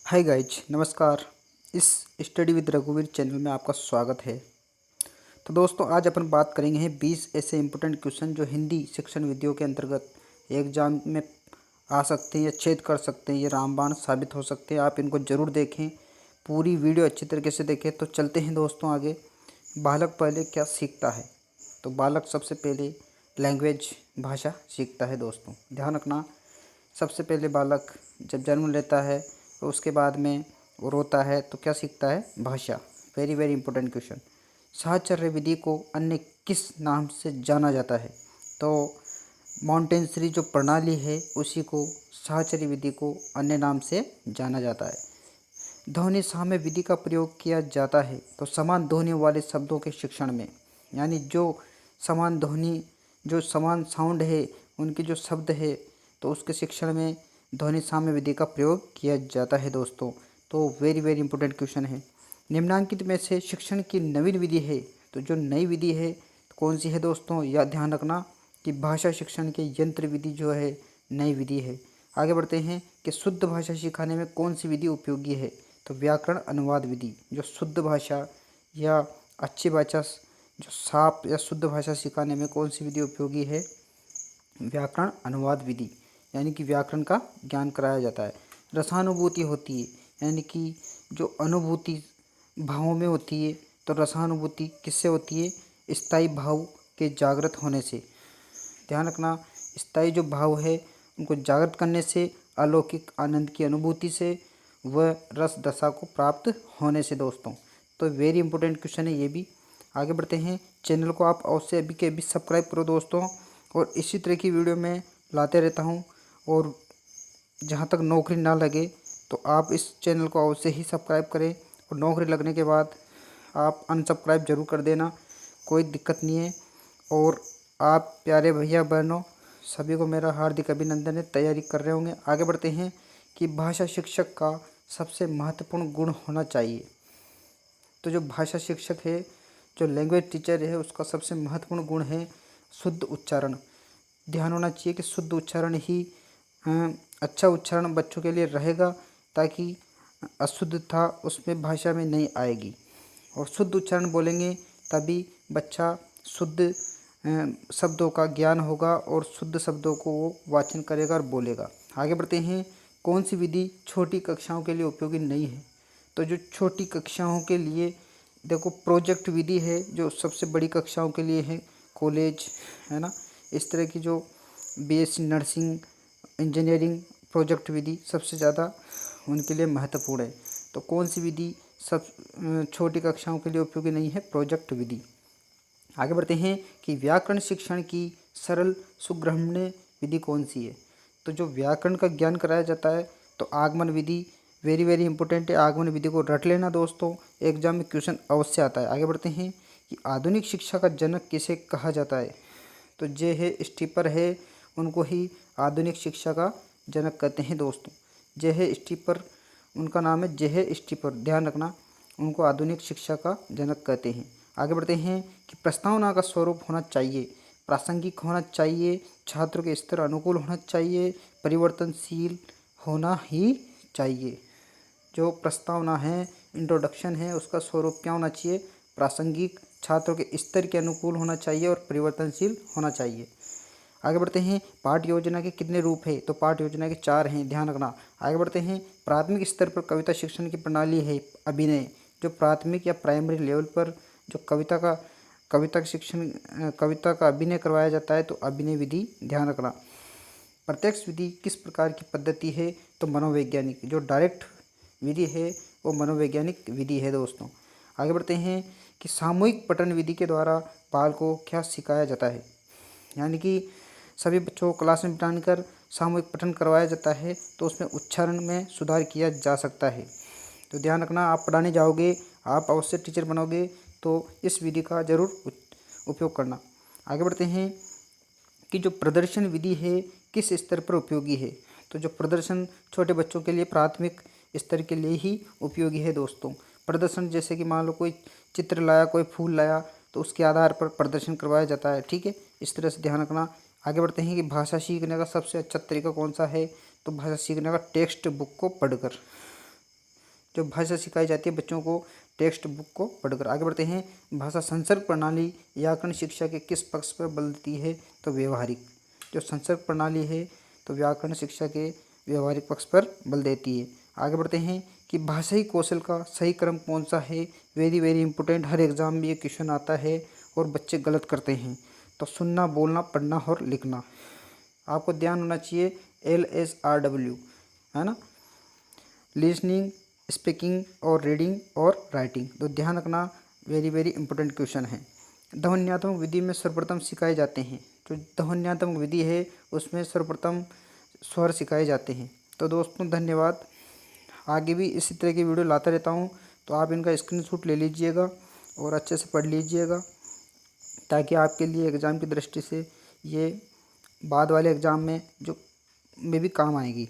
Hi guys, नमस्कार। इस study with रघुवीर चैनल में आपका स्वागत है। तो दोस्तों, आज अपन बात करेंगे 20 ऐसे इम्पोर्टेंट क्वेश्चन जो हिंदी शिक्षण विधियों के अंतर्गत एग्जाम में आ सकते हैं या छेद कर सकते हैं। ये रामबाण साबित हो सकते हैं। आप इनको ज़रूर देखें, पूरी वीडियो अच्छी तरीके से देखें। तो चलते हैं दोस्तों आगे। बालक पहले क्या सीखता है? तो बालक सबसे पहले लैंग्वेज भाषा सीखता है। दोस्तों ध्यान रखना, सबसे पहले बालक जब जन्म लेता है तो उसके बाद में वो रोता है तो क्या सीखता है? भाषा। Very very important question. साहचर्य विधि को अन्य किस नाम से जाना जाता है? तो मॉन्टेसरी जो प्रणाली है उसी को साहचर्य विधि को अन्य नाम से जाना जाता है। ध्वनि साम्य विधि का प्रयोग किया जाता है तो समान ध्वनि वाले शब्दों के शिक्षण में, यानी समान ध्वनि जो समान साउंड है उनके जो शब्द है तो उसके शिक्षण में ध्वनि साम्य विधि का प्रयोग किया जाता है। दोस्तों तो वेरी वेरी इंपॉर्टेंट क्वेश्चन है। निम्नांकित में से शिक्षण की नवीन विधि है तो जो नई विधि है तो कौन सी है? दोस्तों यह ध्यान रखना कि भाषा शिक्षण के यंत्र विधि जो है नई विधि है। आगे बढ़ते हैं कि शुद्ध भाषा सिखाने में कौन सी विधि उपयोगी है? तो व्याकरण अनुवाद विधि। जो शुद्ध भाषा या अच्छी भाषा, जो साफ या शुद्ध भाषा सिखाने में कौन सी विधि उपयोगी है? व्याकरण अनुवाद विधि, यानी कि व्याकरण का ज्ञान कराया जाता है। रसानुभूति होती है, यानी कि जो अनुभूति भावों में होती है। तो रसानुभूति किससे होती है? स्थायी भाव के जागृत होने से। ध्यान रखना, स्थायी जो भाव है उनको जागृत करने से, अलौकिक आनंद की अनुभूति से, व रस दशा को प्राप्त होने से। दोस्तों तो वेरी इंपॉर्टेंट क्वेश्चन है ये भी। आगे बढ़ते हैं। चैनल को आप अवश्य अभी के अभी सब्सक्राइब करो दोस्तों, और इसी तरह की वीडियो मैं लाते रहता हूँ। और जहाँ तक नौकरी ना लगे तो आप इस चैनल को अवश्य ही सब्सक्राइब करें, और नौकरी लगने के बाद आप अनसब्सक्राइब जरूर कर देना, कोई दिक्कत नहीं है। और आप प्यारे भैया बहनों सभी को मेरा हार्दिक अभिनंदन है, तैयारी कर रहे होंगे। आगे बढ़ते हैं कि भाषा शिक्षक का सबसे महत्वपूर्ण गुण होना चाहिए। तो जो भाषा शिक्षक है, जो लैंग्वेज टीचर है, उसका सबसे महत्वपूर्ण गुण है शुद्ध उच्चारण। ध्यान होना चाहिए कि शुद्ध उच्चारण ही अच्छा उच्चारण बच्चों के लिए रहेगा, ताकि अशुद्धता उसमें भाषा में नहीं आएगी। और शुद्ध उच्चारण बोलेंगे तभी बच्चा शुद्ध शब्दों का ज्ञान होगा और शुद्ध शब्दों को वो वाचन करेगा और बोलेगा। आगे बढ़ते हैं। कौन सी विधि छोटी कक्षाओं के लिए उपयोगी नहीं है? तो जो छोटी कक्षाओं के लिए देखो, प्रोजेक्ट विधि है जो सबसे बड़ी कक्षाओं के लिए है, कॉलेज है ना, इस तरह की जो बीएससी नर्सिंग, इंजीनियरिंग, प्रोजेक्ट विधि सबसे ज़्यादा उनके लिए महत्वपूर्ण है। तो कौन सी विधि सब छोटी कक्षाओं के लिए उपयोगी नहीं है? प्रोजेक्ट विधि। आगे बढ़ते हैं कि व्याकरण शिक्षण की सरल सुग्राह्मण्य विधि कौन सी है? तो जो व्याकरण का ज्ञान कराया जाता है तो आगमन विधि वेरी वेरी इंपॉर्टेंट है। आगमन विधि को रट लेना दोस्तों, एग्जाम में क्वेश्चन अवश्य आता है। आगे बढ़ते हैं कि आधुनिक शिक्षा का जनक किसे कहा जाता है? तो जे है स्टीपर है, उनको ही आधुनिक शिक्षा का जनक कहते हैं। दोस्तों जे है स्टीपर, उनका नाम है जे है स्टीपर, ध्यान रखना, उनको आधुनिक शिक्षा का जनक कहते हैं। आगे बढ़ते हैं कि प्रस्तावना का स्वरूप होना चाहिए, प्रासंगिक होना चाहिए, छात्रों के स्तर अनुकूल होना चाहिए, परिवर्तनशील होना ही चाहिए। जो प्रस्तावना है, इंट्रोडक्शन है, उसका स्वरूप क्या होना चाहिए? प्रासंगिक, छात्रों के स्तर के अनुकूल होना चाहिए और परिवर्तनशील होना चाहिए। आगे बढ़ते हैं। पाठ योजना के कितने रूप हैं? तो पाठ योजना के 4 हैं, ध्यान रखना। आगे बढ़ते हैं। प्राथमिक स्तर पर कविता शिक्षण की प्रणाली है अभिनय। जो प्राथमिक या प्राइमरी लेवल पर जो कविता का शिक्षण, कविता का अभिनय करवाया जाता है तो अभिनय विधि, ध्यान रखना। प्रत्यक्ष विधि किस प्रकार की पद्धति है? तो मनोवैज्ञानिक। जो डायरेक्ट विधि है वो मनोवैज्ञानिक विधि है। दोस्तों आगे बढ़ते हैं कि सामूहिक पठन विधि के द्वारा बाल को क्या सिखाया जाता है? यानी कि सभी बच्चों को क्लास में बिठाकर सामूहिक पठन करवाया जाता है तो उसमें उच्चारण में सुधार किया जा सकता है। तो ध्यान रखना, आप पढ़ाने जाओगे, आप अवश्य टीचर बनोगे तो इस विधि का जरूर उपयोग करना। आगे बढ़ते हैं कि जो प्रदर्शन विधि है किस स्तर पर उपयोगी है? तो जो प्रदर्शन छोटे बच्चों के लिए प्राथमिक स्तर के लिए ही उपयोगी है। दोस्तों प्रदर्शन जैसे कि मान लो कोई चित्र लाया, कोई फूल लाया, तो उसके आधार पर प्रदर्शन करवाया जाता है, ठीक है, इस तरह से ध्यान रखना। आगे बढ़ते हैं कि भाषा सीखने का सबसे अच्छा तरीका कौन सा है? तो भाषा सीखने का टेक्स्ट बुक को पढ़कर। जो भाषा सिखाई जाती है बच्चों को टेक्स्ट बुक को पढ़कर। आगे बढ़ते हैं। भाषा संसर्ग प्रणाली व्याकरण शिक्षा के किस पक्ष पर बल देती है? तो व्यवहारिक। जो संसर्ग प्रणाली है तो व्याकरण शिक्षा के व्यवहारिक पक्ष पर बल देती है। आगे बढ़ते हैं कि भाषाई कौशल का सही क्रम कौन सा है? वेरी वेरी इंपॉर्टेंट, हर एग्जाम में ये क्वेश्चन आता है और बच्चे गलत करते हैं। तो सुनना, बोलना, पढ़ना और लिखना। आपको ध्यान होना चाहिए LSRW, है ना, लिसनिंग, स्पीकिंग और रीडिंग और राइटिंग। तो ध्यान रखना, वेरी वेरी इंपॉर्टेंट क्वेश्चन है। ध्वन्यात्मक विधि में सर्वप्रथम सिखाए जाते हैं। जो ध्वन्यात्मक विधि है उसमें सर्वप्रथम स्वर सिखाए जाते हैं। तो दोस्तों धन्यवाद। आगे भी इसी तरह की वीडियो लाता रहता हूँ, तो आप इनका स्क्रीनशॉट ले लीजिएगा और अच्छे से पढ़ लीजिएगा, ताकि आपके लिए एग्ज़ाम की दृष्टि से ये बाद वाले एग्ज़ाम में भी काम आएगी।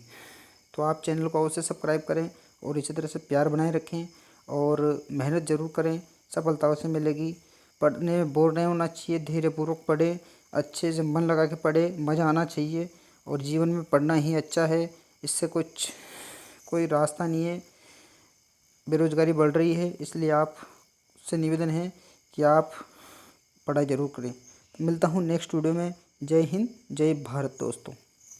तो आप चैनल को अवश्य सब्सक्राइब करें और इसी तरह से प्यार बनाए रखें और मेहनत ज़रूर करें, सफलता से मिलेगी। पढ़ने में बोर नहीं होना चाहिए, धैर्यपूर्वक पढ़ें, अच्छे से मन लगा के पढ़ें, मज़ा आना चाहिए। और जीवन में पढ़ना ही अच्छा है, इससे कोई रास्ता नहीं है। बेरोज़गारी बढ़ रही है, इसलिए आपसे निवेदन है कि आप पढ़ाई ज़रूर करें। मिलता हूँ नेक्स्ट वीडियो में। जय हिंद, जय भारत दोस्तों।